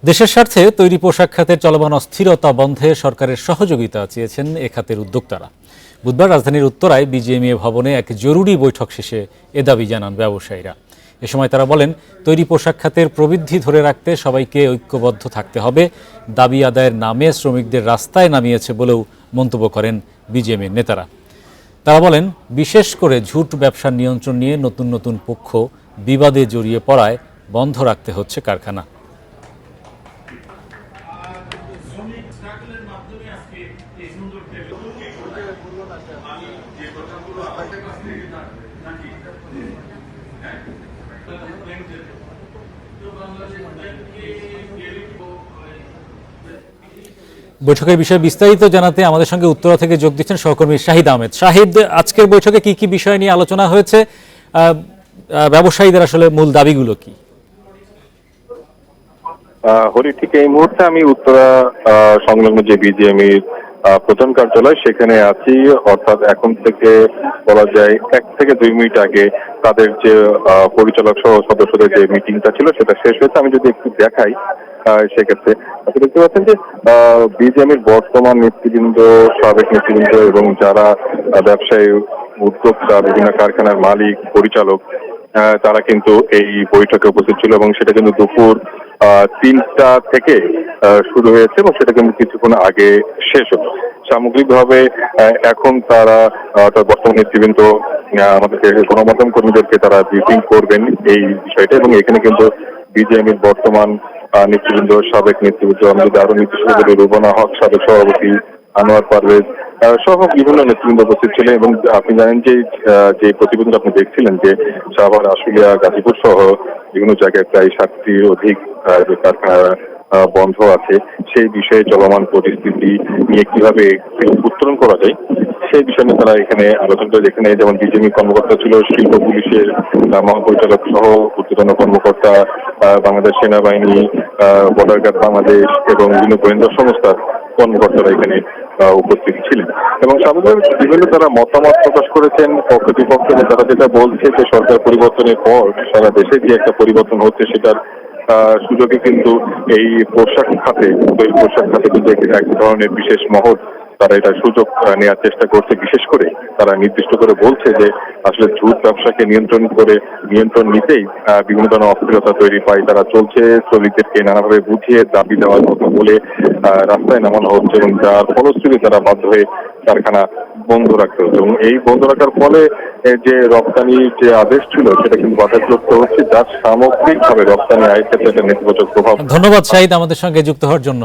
দেশের স্বার্থে তৈরি পোশাক খাতের চলমান অস্থিরতা বন্ধে সরকারের সহযোগিতা চেয়েছেন এ খাতের উদ্যোক্তারা। বুধবার রাজধানীর উত্তরায় বিজিএমইএ ভবনে এক জরুরি বৈঠক শেষে এ দাবি জানান ব্যবসায়ীরা। এ সময় তারা বলেন, তৈরি পোশাক খাতের প্রবৃদ্ধি ধরে রাখতে সবাইকে ঐক্যবদ্ধ থাকতে হবে। দাবি আদায়ের নামে শ্রমিকদের রাস্তায় নামিয়েছে বলেও মন্তব্য করেন বিজিএমইএর নেতারা। তারা বলেন, বিশেষ করে ঝুট ব্যবসার নিয়ন্ত্রণ নিয়ে নতুন নতুন পক্ষ বিবাদে জড়িয়ে পড়ায় বন্ধ রাখতে হচ্ছে কারখানা। বৈঠকের বিষয়ে বিস্তারিত জানাতে আমাদের সঙ্গে উত্তরা থেকে যোগ দিচ্ছেন সহকর্মী শাহিদ আহমেদ। শাহিদ, আজকের বৈঠকে কি কি বিষয় নিয়ে আলোচনা হয়েছে? ব্যবসায়ীদের আসলে মূল দাবিগুলো কি? হরি, ঠিক এই মুহূর্তে আমি উত্তরা সংলগ্ন যে বিজিএমইর প্রধান কার্যালয় সেখানে আছি। অর্থাৎ এখন থেকে বলা যায় 1 থেকে 2 মিনিট আগে তাদের যে পরিচালক সহ সদস্যদের যে মিটিংটা ছিল সেটা শেষ হয়েছে। আমি যদি একটু দেখাই সেক্ষেত্রে আপনি দেখতে পাচ্ছেন যে বিজিএমইর বর্তমান নেতৃবৃন্দ, সাবেক নেতৃবৃন্দ এবং যারা ব্যবসায়ী, উদ্যোক্তা, বিভিন্ন কারখানার মালিক, পরিচালক, তারা কিন্তু এই বৈঠকে উপস্থিত ছিল এবং সেটা কিন্তু দুপুর 3টা থেকে শুরু হয়েছে এবং সেটা কিন্তু কিছুক্ষণ আগে শেষ হলো। সামগ্রিকভাবে এখন তারা অর্থাৎ বর্তমান নেতৃবৃন্দ আমাদেরকে গণমাধ্যম কর্মীদেরকে তারা ব্রিফিং করবেন এই বিষয়টা। এবং এখানে কিন্তু বিজিএমইর বর্তমান নেতৃবৃন্দ, সাবেক নেতৃবৃন্দ, আমি যদি আরো নির্দিষ্ট করে রুবানা হক, সাবেক সভাপতি আনোয়ার পারভেজ সহ বিভিন্ন নেতৃবৃন্দ উপস্থিত ছিলেন। এবং আপনি জানেন যে প্রতিবেদন আপনি দেখছিলেন যে সাভার, আশুলিয়া, গাজীপুর সহ বিভিন্ন জায়গায় প্রায় 60টির অধিক যে কারখানা বন্ধ আছে, সেই বিষয়ে চলমান পরিস্থিতি নিয়ে কিভাবে উত্তরণ করা যায় সেই বিষয় নিয়ে তারা এখানে আলোচনা করে। এখানে যেমন বিজিএমই কর্মকর্তা ছিল, শিল্প পুলিশের মহাপরিচালক সহ ঊর্ধ্বতন কর্মকর্তা, বাংলাদেশ সেনাবাহিনী, বর্ডার গার্ড বাংলাদেশ এবং বিভিন্ন গোয়েন্দা সংস্থার কর্মকর্তারা এখানে উপস্থিত ছিলেন। এবং স্বাভাবিক বিভিন্ন তারা মতামত প্রকাশ করেছেন পক্ষ বিপক্ষে। তারা যেটা বলছে যে সরকার পরিবর্তনের পর সারা দেশে যে একটা পরিবর্তন হচ্ছে সেটার সুযোগে কিন্তু এই পোশাক খাতে কিন্তু এক ধরনের বিশেষ মহৎ তারা এটা সুযোগ নেওয়ার চেষ্টা করছে। বিশেষ করে তারা নির্দিষ্ট করে বলছে যে আসলে ঝুট ব্যবসাকে নিয়ন্ত্রণ নিতেই বিভিন্ন ধরনের অস্থিরতা তৈরি পায়। তারা চলছে, শ্রমিকদেরকে নানাভাবে বুঝিয়ে দাবি দেওয়ার কথা বলে রাস্তায় নামানো হচ্ছে এবং যার ফলশ্রুতি তারা বাধ্য হয়ে কারখানা বন্ধ রাখতে হচ্ছে। এবং এই বন্ধ রাখার ফলে যে রপ্তানির যে আদেশ ছিল সেটা কিন্তু বাধাগ্রস্ত হচ্ছে, যার সামগ্রিকভাবে রপ্তানি আয়ের ক্ষেত্রে একটা নেতিবাচক প্রভাব। ধন্যবাদ শাহিদ আমাদের সঙ্গে যুক্ত হওয়ার জন্য।